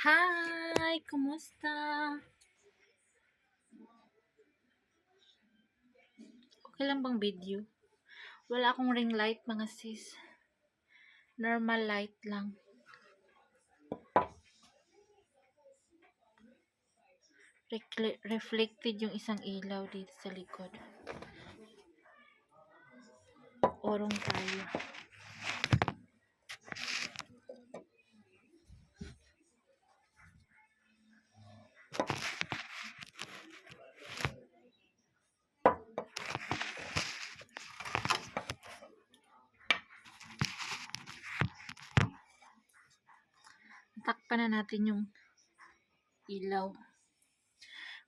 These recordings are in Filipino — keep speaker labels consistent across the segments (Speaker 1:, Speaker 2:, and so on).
Speaker 1: Hi! Kumusta? Okay lang bang video? Wala akong ring light mga sis. Normal light lang. Reflected yung isang ilaw dito sa likod. Orong tayo. Takpan na natin yung ilaw.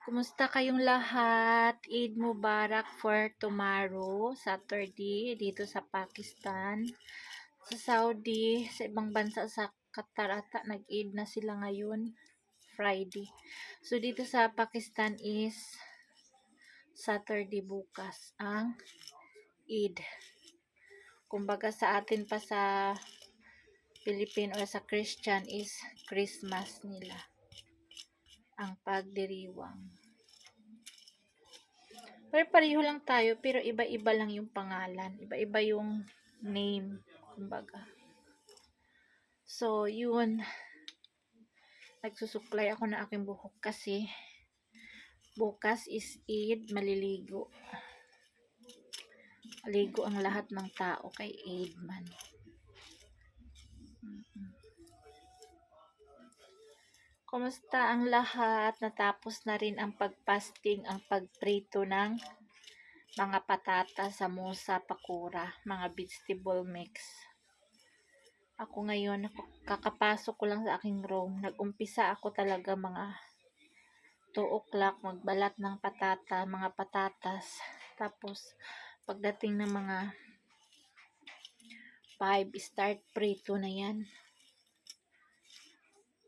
Speaker 1: Kumusta kayong lahat? Eid Mubarak for tomorrow, Saturday, dito sa Pakistan. Sa Saudi, sa ibang bansa, sa Qatar ata, nag-Eid na sila ngayon, Friday. So, dito sa Pakistan is Saturday bukas ang Eid. Kumbaga sa atin pa sa Philippine o sa Christian is Christmas nila. Ang pagdiriwang. Pero pareho lang tayo, pero iba-iba lang yung pangalan. Iba-iba yung name. Kumbaga. So, yun. Nagsusuklay ako na aking buhok kasi bukas is Eid, maliligo. Maligo ang lahat ng tao kay Eid man. Kumusta ang lahat? Natapos na rin ang pagpasting, ang pagprito ng mga patata, samosa, pakura, mga vegetable mix. Ako ngayon, kakapasok ko lang sa aking room. Nag-umpisa ako talaga mga 2 o'clock magbalat ng patata, mga patatas. Tapos, pagdating ng mga 5, start prito na yan.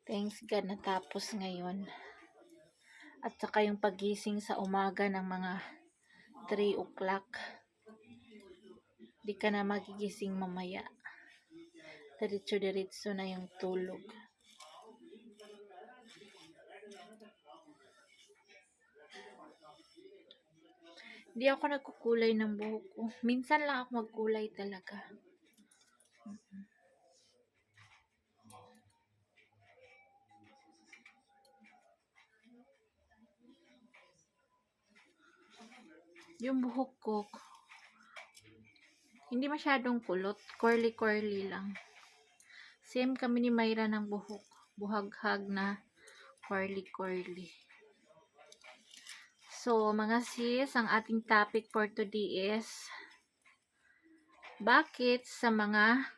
Speaker 1: Thanks God natapos ngayon. At saka yung pagising sa umaga ng mga 3 o'clock. Di ka na magigising mamaya. Diretso-diretso na yung tulog. Di ako nagkukulay ng buhok ko. Minsan lang ako magkulay talaga. Yung buhok ko, hindi masyadong kulot. Curly-curly lang. Same kami ni Mayra ng buhok. Buhaghag na curly-curly. So, mga sis, ang ating topic for today is bakit sa mga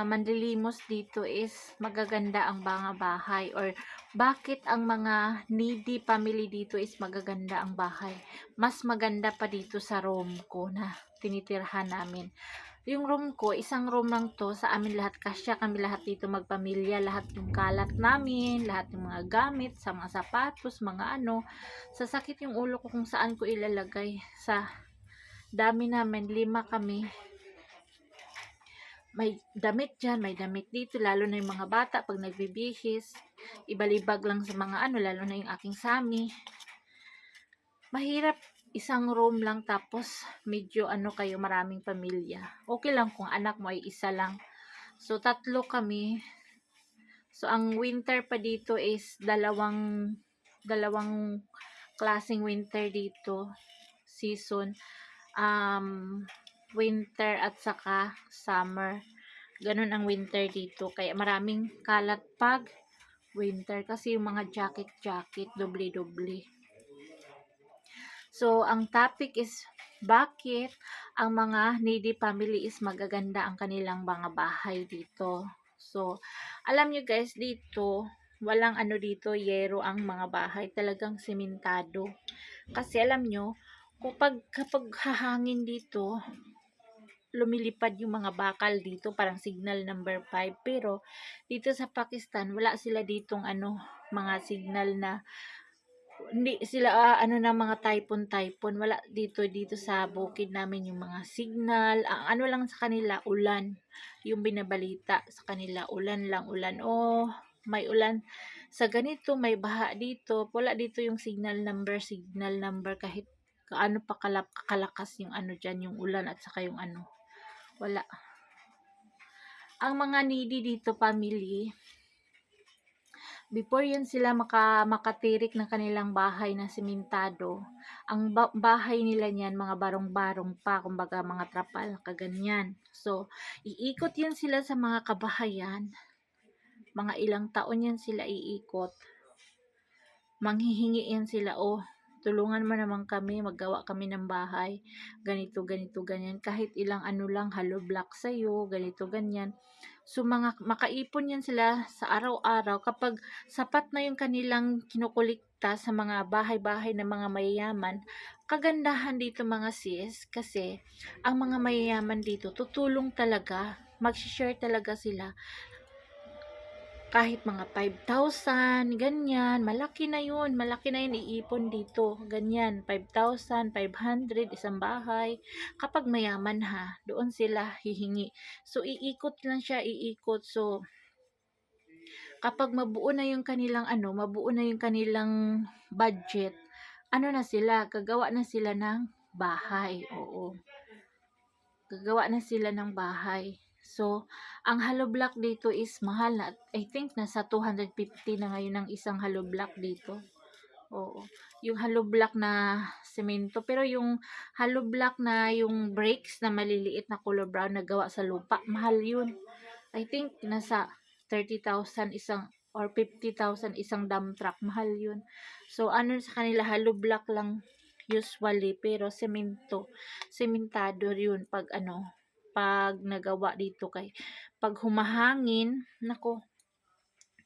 Speaker 1: manlilimos dito is magaganda ang mga bahay, or bakit ang mga needy family dito is magaganda ang bahay. Mas maganda pa dito sa room ko na tinitirhan namin. Yung room ko, isang room lang to, sa amin lahat, kasya kami lahat dito magpamilya, lahat yung kalat namin, lahat yung mga gamit, sa mga sapatos, mga ano. Sasakit yung ulo ko kung saan ko ilalagay. Sa dami namin, 5 kami. May damit dyan, may damit dito, lalo na yung mga bata pag nagbibihis, ibalibag lang sa mga ano, lalo na yung aking sami. Mahirap isang room lang, tapos medyo ano kayo, maraming pamilya. Okay lang kung anak mo ay isa lang. So, 3 kami. So, ang winter pa dito is dalawang klaseng winter dito, season. Winter at saka summer. Ganun ang winter dito. Kaya maraming kalat pag winter. Kasi yung mga jacket, doble-doble. So, ang topic is, bakit ang mga needy family is magaganda ang kanilang mga bahay dito. So, alam nyo guys, dito, walang ano dito, yero ang mga bahay. Talagang sementado. Kasi alam nyo, kapag hahangin dito, lumilipad yung mga bakal dito, parang signal number 5. Pero dito sa Pakistan, wala sila ditong ano, mga signal na, hindi sila ano na mga typhoon. Wala dito sa bukid namin yung mga signal. Ang ano lang sa kanila, ulan. Yung binabalita sa kanila, ulan lang, ulan. Oh, may ulan sa ganito, may baha dito, wala dito yung signal number kahit kaano pa kalakas yung ano dyan, yung ulan at saka yung ano, wala. Ang mga needy dito family, before yan sila makatirik ng kanilang bahay na simentado, ang bahay nila niyan mga barong-barong pa, kumbaga mga trapal, kaganyan. So, iikot yan sila sa mga kabahayan, mga ilang taon yan sila iikot, manghihingi yan sila, oh, tulungan mo naman kami, maggawa kami ng bahay, ganito, ganito, ganyan, kahit ilang ano lang, hollow block sa'yo, ganito, ganyan. So, makaipon yan sila sa araw-araw kapag sapat na yung kanilang kinukulikta sa mga bahay-bahay ng mga mayayaman. Kagandahan dito mga sis, kasi ang mga mayayaman dito, tutulong talaga, mag-share talaga sila kahit mga 5,000, ganyan, malaki na yun iipon dito, ganyan, 5,000, 500, isang bahay, kapag mayaman ha, doon sila hihingi, so iikot lang siya, so kapag mabuo na yung kanilang budget, ano na sila, gagawa na sila ng bahay, oo, gagawa na sila ng bahay. So, ang hollow block dito is mahal na. I think nasa 250 na ngayon ang isang hollow block dito. Oo. Yung hollow block na semento. Pero yung hollow block na yung bricks na maliliit na color brown na gawa sa lupa, mahal yun. I think nasa 30,000 isang or 50,000 isang dump truck. Mahal yun. So, ano sa kanila, hollow block lang usually. Pero sementado yun pag pag nagawa dito kay pag humahangin, nako,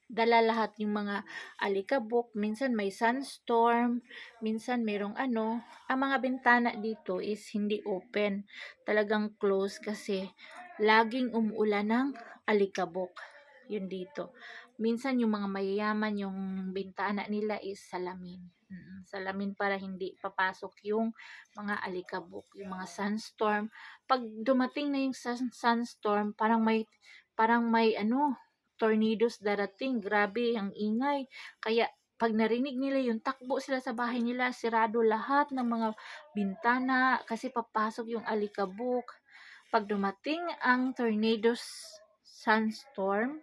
Speaker 1: dala lahat yung mga alikabok, minsan may sunstorm, minsan merong ang mga bintana dito is hindi open, talagang close kasi laging umuulan ng alikabok, yun dito. Minsan yung mga mayayaman, yung bintana nila is salamin. Salamin para hindi papasok yung mga alikabok, yung mga sunstorm. Pag dumating na yung sunstorm, parang may tornadoes darating. Grabe ang ingay. Kaya pag narinig nila yun, takbo sila sa bahay nila, sirado lahat ng mga bintana kasi papasok yung alikabok. Pag dumating ang tornadoes, sunstorm,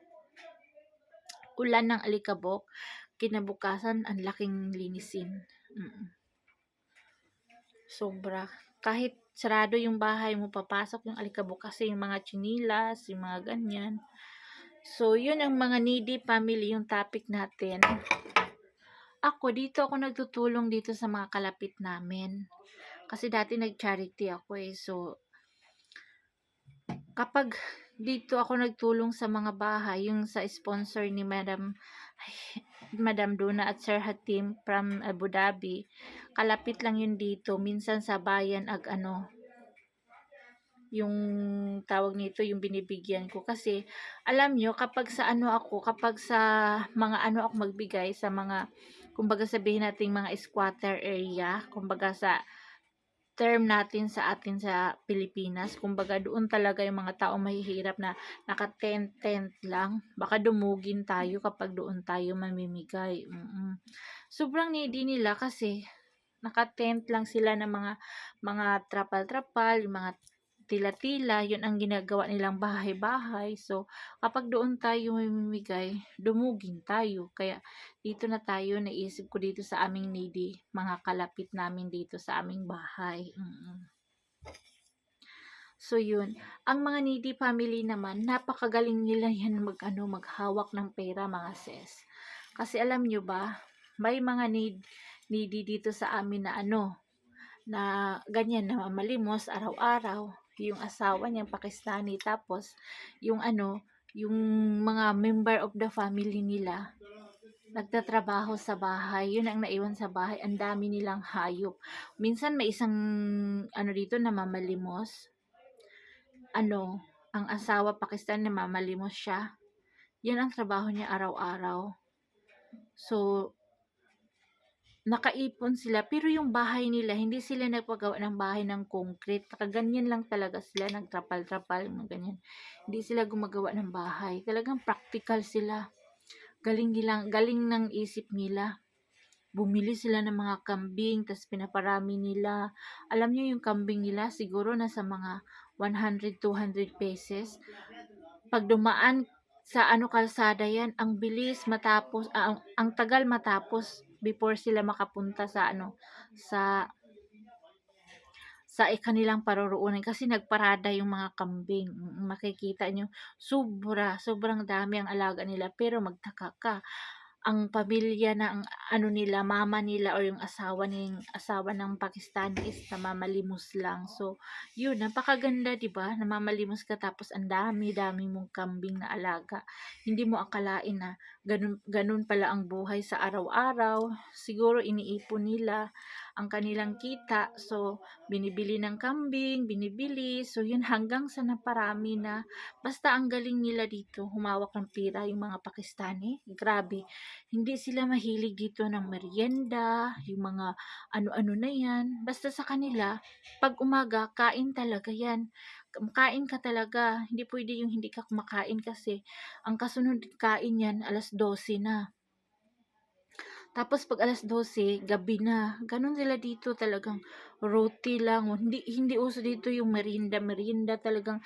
Speaker 1: ulan ng alikabok, kinabukasan ang laking linisin. Sobra. Kahit sarado yung bahay mo, papasok yung alikabok kasi yung mga chinilas, yung mga ganyan. So, yun ang mga needy family, yung topic natin. Dito ako nagtutulong dito sa mga kalapit namin. Kasi dati nag-charity ako eh. So, kapag dito ako nagtulong sa mga bahay, yung sa sponsor ni Madam Duna at Sir Hatim from Abu Dhabi, kalapit lang yun dito. Minsan sa bayan yung tawag nito, yung binibigyan ko. Kasi, alam nyo, kapag sa mga ako magbigay, sa mga, kumbaga sabihin natin mga squatter area, kumbaga sa term natin sa atin sa Pilipinas, kumbaga doon talaga yung mga taong mahihirap na naka-tent lang, baka dumugin tayo kapag doon tayo mamimigay. Sobrang needy nila kasi naka-tent lang sila ng mga trapal-trapal, yung mga tila-tila, yun ang ginagawa nilang bahay-bahay. So, kapag doon tayo mamimigay, dumugin tayo. Kaya, dito na tayo, naisip ko dito sa aming needy, mga kalapit namin dito sa aming bahay. So, yun. Ang mga needy family naman, napakagaling nila yan maghawak ng pera, mga sis. Kasi alam nyo ba, may mga needy dito sa amin na na ganyan, na malimos araw-araw, yung asawa niya Pakistani, tapos yung yung mga member of the family nila nagtatrabaho sa bahay, yun ang naiwan sa bahay, ang dami nilang hayop. Minsan may isang dito na mamalimos, ang asawa Pakistani na mamalimos siya, yan ang trabaho niya araw-araw. So, nakaipon sila, pero yung bahay nila, hindi sila nagpagawa ng bahay ng concrete. Nakaganyan lang talaga sila, nagtrapal-trapal, mga ganyan. Hindi sila gumagawa ng bahay. Talagang practical sila. galing ng isip nila. Bumili sila ng mga kambing, tas pinaparami nila. Alam niyo yung kambing nila, siguro nasa mga 100, 200 pesos. Pag dumaan sa kalsada yan, ang bilis matapos, ang tagal matapos before sila makapunta sa sa kanilang paroroonan kasi nagparada yung mga kambing. Makikita nyo, sobrang dami ang alaga nila. Pero magtaka ka, ang pamilya ng nila, mama nila or yung asawa ng Pakistanis namamalimos lang. So, yun, napakaganda, 'di ba? Namamalimos ka tapos ang dami-dami mong kambing na alaga. Hindi mo akalain na ganun pala ang buhay sa araw-araw. Siguro iniipon nila ang kanilang kita. So, binibili ng kambing, binibili. So, yun hanggang sa naparami na. Basta ang galing nila dito, humawak ng pira yung mga Pakistani. Grabe. Hindi sila mahilig dito ng merienda, yung mga ano-ano na yan. Basta sa kanila, pag umaga, kain talaga yan. Kain ka talaga. Hindi pwede yung hindi ka kumakain kasi ang kasunod kain yan, alas 12 na. Tapos pag alas 12, gabi na. Ganon sila dito talagang roti lang. Hindi uso dito yung merienda talagang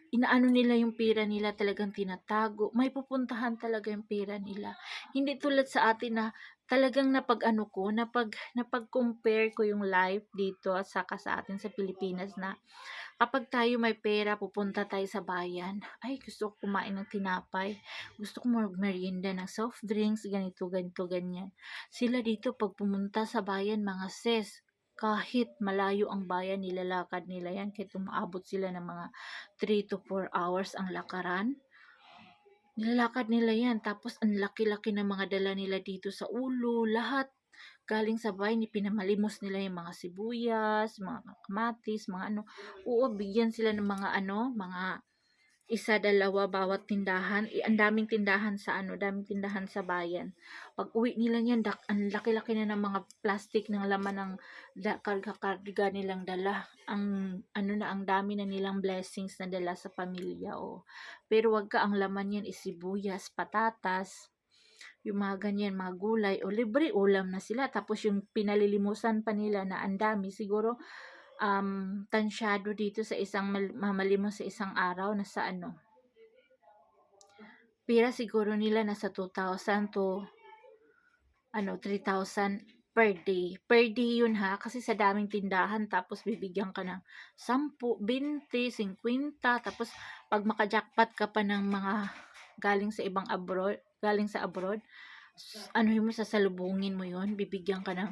Speaker 1: inaano nila yung pera nila, talagang tinatago. May pupuntahan talaga yung pera nila. Hindi tulad sa atin na talagang napag-compare ko yung life dito at saka sa atin sa Pilipinas na kapag tayo may pera, pupunta tayo sa bayan. Ay, gusto ko kumain ng tinapay. Gusto ko merienda ng soft drinks, ganito, ganito, ganyan. Sila dito, pag pumunta sa bayan, mga sis, kahit malayo ang bayan, nilalakad nila yan. Kahit umaabot sila ng mga 3 to 4 hours ang lakaran. Nilalakad nila yan. Tapos, ang laki-laki ng mga dala nila dito sa ulo. Lahat galing sa bahay, pinamalimos nila yung mga sibuyas, mga kamatis, mga ano. Oo, bigyan sila ng mga mga isa, dalawa bawat tindahan. Ang daming tindahan daming tindahan sa bayan. Pag uwi nila niyan, ang laki-laki na ng mga plastic ng laman ng karga-karga nilang dala. Ang dami na nilang blessings na dala sa pamilya. Oh. Pero wag ka, ang laman yan is sibuyas, patatas, yung mga ganyan, mga gulay, o libre ulam na sila. Tapos yung pinalilimusan pa nila na ang dami, siguro tansyado dito sa isang mamalimos sa isang araw na sa pira siguro nila nasa 2,000 to 3,000 per day yun ha, kasi sa daming tindahan. Tapos bibigyan ka ng 10, 20, 50, tapos pag makajackpot ka pa ng mga galing sa abroad, mo, sasalubungin mo yun, bibigyan ka ng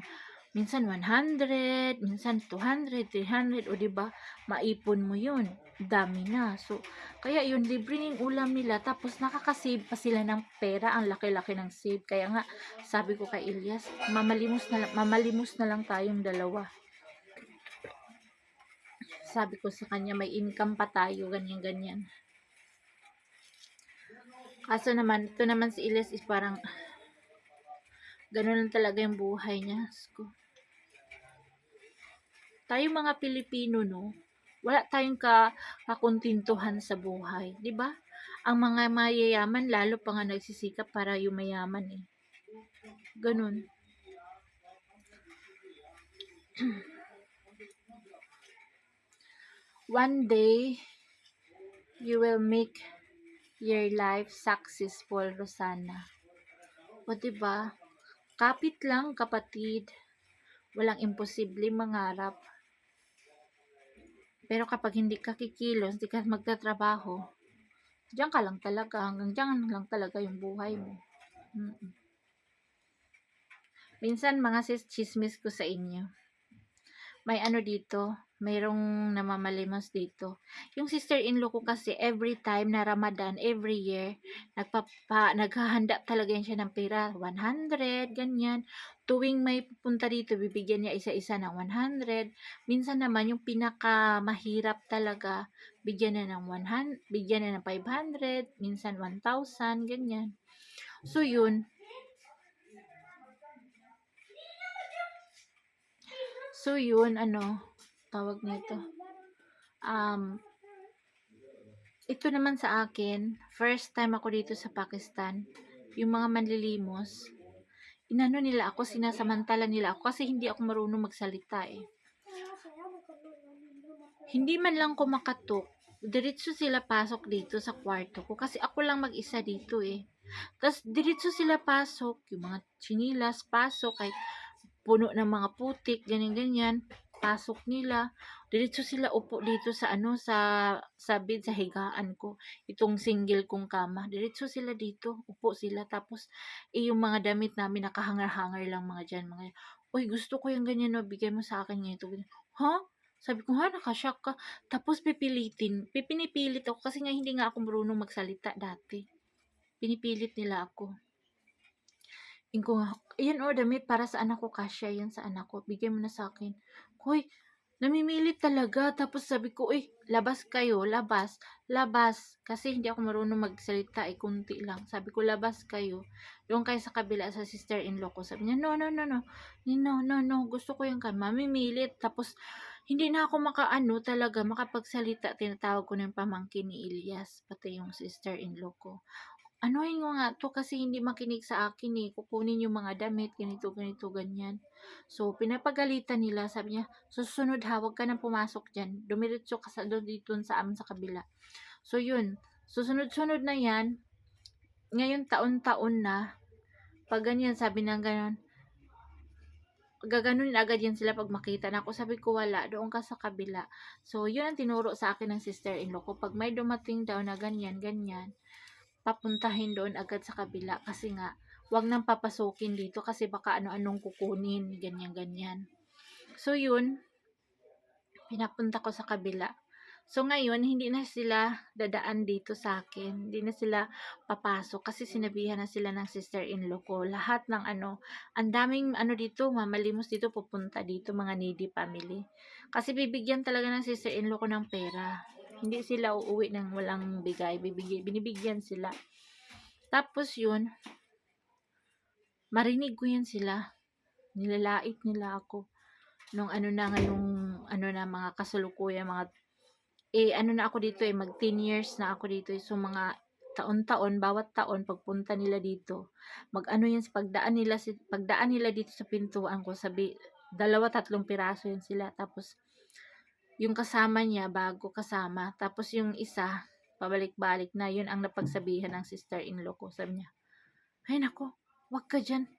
Speaker 1: minsan 100, minsan 200, 300, o diba, maipon mo yun, dami na. So, kaya yun, libre yung ulam nila, tapos nakakasave pa sila ng pera, ang laki-laki ng save. Kaya nga, sabi ko kay Elias, mamalimos na lang tayong dalawa. Sabi ko sa kanya, may income pa tayo, ganyan-ganyan. Kaso naman, ito naman si Elias is parang, ganun lang talaga yung buhay niya. Tayo mga Pilipino, no, wala tayong kakuntintuhan sa buhay, 'di ba? Ang mga mayayaman lalo pa nga nagsisikap para yumayaman eh. Ganun. One day you will make your life successful, Rosana. O 'di ba? Kapit lang, kapatid. Walang imposible mangarap. Pero kapag hindi ka kikilos, hindi ka magtatrabaho, diyan ka lang talaga, hanggang diyan lang talaga yung buhay mo. Minsan mga chismis ko sa inyo. May dito, mayroong namamalimos dito. Yung sister-in-law ko kasi every time na Ramadan, every year, naghahanda talaga yan siya ng pera, 100, ganyan. Tuwing may pupunta dito, bibigyan niya isa-isa ng 100. Minsan naman, yung pinakamahirap talaga, bigyan niya ng 500, minsan 1,000, ganyan. So, yun. So, yun, tawag nito. Ito naman sa akin, first time ako dito sa Pakistan, yung mga manlilimos, inano nila ako, sinasamantala nila ako kasi hindi ako marunong magsalita eh. Hindi man lang ko makatok, diretso sila pasok dito sa kwarto ko kasi ako lang mag-isa dito eh. Tapos diretso sila pasok, yung mga chinilas pasok, kahit puno ng mga putik, ganyan-ganyan, pasok nila. Diretso sila upo dito sa sa bed, sa higaan ko. Itong single kong kama. Diretso sila dito, upo sila. Tapos, yung mga damit namin nakahangar-hangar lang mga dyan. Mga, uy, gusto ko yung ganyan, no, bigay mo sa akin ngayon. Ito, ganyan. Ha? Sabi ko, ha, nakashock ka. Tapos pinipilit ako kasi nga hindi nga ako marunong magsalita dati. Pinipilit nila ako. Ko nga, ayan o, damit para sa anak ko, kasya yan sa anak ko, bigay mo na sa akin. Hoy, namimilit talaga. Tapos sabi ko, labas kayo, labas, labas. Kasi hindi ako marunong magsalita, kunti lang. Sabi ko, labas kayo. Doon kayo sa kabila sa sister-in-law ko. Sabi niya, no, no, no, no, no, no, no, gusto ko yung mamimilit. Tapos, hindi na ako talaga, makapagsalita. Tinatawag ko na yung pamangkin ni Ilyas, pati yung sister-in-law ko. Anuhin mo nga 'to kasi hindi makinig sa akin eh. Kukunin yung mga damit, ganito, ganito, ganyan. So, pinapagalitan nila. Sabi niya, susunod ha, huwag ka nang pumasok dyan. Dumiretso ka dito sa amin sa kabila. So, yun. Susunod-sunod na yan. Ngayon, taon-taon na. Pag ganyan, sabi na ganon, gaganon agad yan sila pag makita na ako. Sabi ko, wala, doon ka sa kabila. So, yun ang tinuro sa akin ng sister-in-law ko. Pag may dumating daw na ganyan, ganyan, papuntahin doon agad sa kabila kasi nga wag nang papasukin dito kasi baka ano-anong kukunin, ganyan-ganyan. So yun, pinapunta ko sa kabila. So ngayon, hindi na sila dadaan dito sa akin. Hindi na sila papasok kasi sinabihan na sila ng sister-in-law ko. Lahat ng ang daming dito, mamalimos dito, pupunta dito, mga needy family. Kasi bibigyan talaga ng sister-in-law ko ng pera. Hindi sila uuwi ng walang bigay. Binibigyan sila. Tapos yun, marinig ko yan sila. Nilalait nila ako. Nung na ngayong, na mga kasalukuyan, mga, na ako dito mag 10 years na ako dito. So, mga taon-taon, bawat taon, pagpunta nila dito, yan, pagdaan nila dito sa pintuan ko, 2-3 piraso yun sila. Tapos, yung kasama niya, bago kasama. Tapos yung isa, pabalik-balik na, yun ang napagsabihan ng sister-in-law ko. Sabi niya, ay nako, wag ka dyan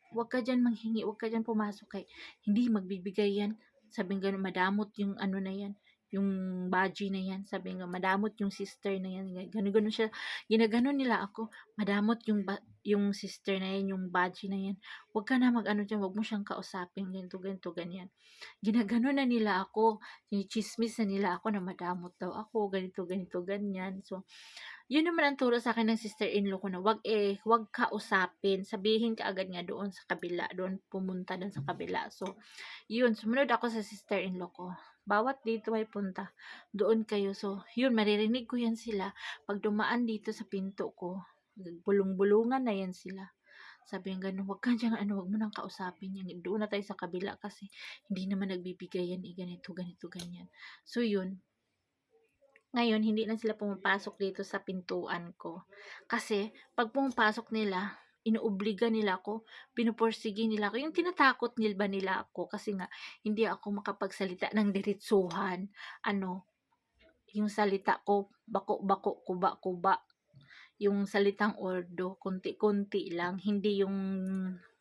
Speaker 1: manghingi, wag ka dyan pumasok kay, hindi magbibigay yan. Sabi nga, madamot yung na yan, yung baji na yan. Sabi nga, madamot yung sister na yan. Ganun siya, ginaganon nila ako, madamot yung sister na yan, yung baji na yan. Wag ka na dyan, wag mo siyang kausapin, ganito, ganito, ganyan. Ginaganon na nila ako, chismis na nila ako na madamot daw ako, ganito, ganito, ganyan. So, yun naman ang turo sa akin ng sister-in-law ko na wag kausapin. Sabihin ka agad nga doon sa kabila, doon pumunta doon sa kabila. So, yun, sumunod ako sa sister-in-law ko. Bawat dito ay punta, doon kayo. So, yun, maririnig ko yan sila. Pag dumaan dito sa pinto ko, bulong-bulungan na yan sila. Sabi nga gano'n, wag ka dyan, wag mo nang kausapin yan. Doon na tayo sa kabila kasi hindi naman nagbibigay yan, ganito, ganito, ganyan. So, yun. Ngayon, hindi na sila pumapasok dito sa pintuan ko. Kasi, pag pumapasok nila, inuobliga nila ako, pinupursige nila ako. Yung tinatakot nila ako kasi nga, hindi ako makapagsalita ng diretsuhan. Yung salita ko, bako-bako, kuba-kuba. Yung salitang ordo, konti-konti lang. Hindi yung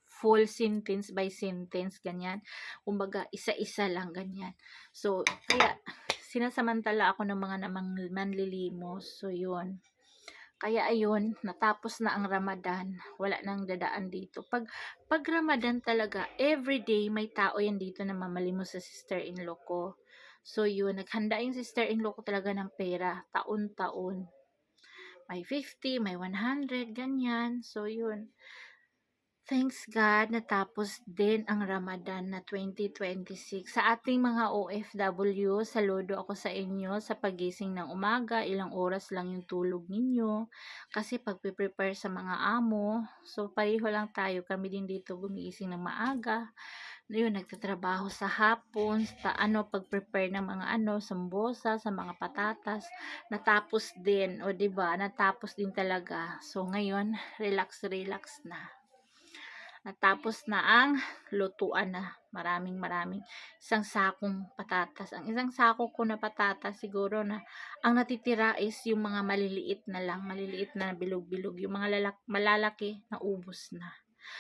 Speaker 1: full sentence by sentence, ganyan. Kumbaga, isa-isa lang, ganyan. So, kaya, sinasamantala ako ng mga manlilimos. So, yun. Kaya, ayun, natapos na ang Ramadan. Wala nang dadaan dito. Pag Ramadan talaga, everyday may tao yan dito na mamalimos sa sister-in-law ko. So, yun. Naghanda yung sister-in-law ko talaga ng pera. Taon-taon. May 50, may 100, ganyan. So, yun. Thanks God, natapos din ang Ramadan na 2026. Sa ating mga OFW, saludo ako sa inyo sa pagising ng umaga, ilang oras lang yung tulog ninyo. Kasi pagpe-prepare sa mga amo, so pareho lang tayo, kami din dito gumigising ng maaga. Yun, nagtatrabaho sa hapon, sa pag-prepare ng mga sambosa, sa mga patatas. Natapos din, o 'di ba? Natapos din talaga. So ngayon, relax relax na. Natapos na ang lutuan na. Maraming isang sakong patatas. Ang isang sako ko na patatas siguro na ang natitira is yung mga maliliit na lang, maliliit na bilog-bilog. Yung mga malalaki na ubos na.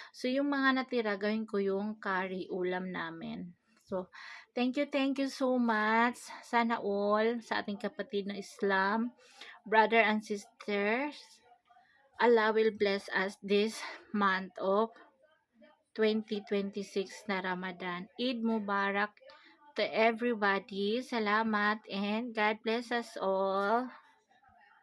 Speaker 1: So yung mga natira, gawin ko yung curry ulam namin. So, thank you so much. Sana all sa ating kapatid na Islam, brother and sisters, Allah will bless us this month of 2026 na Ramadan. Eid Mubarak to everybody. Salamat and God bless us all.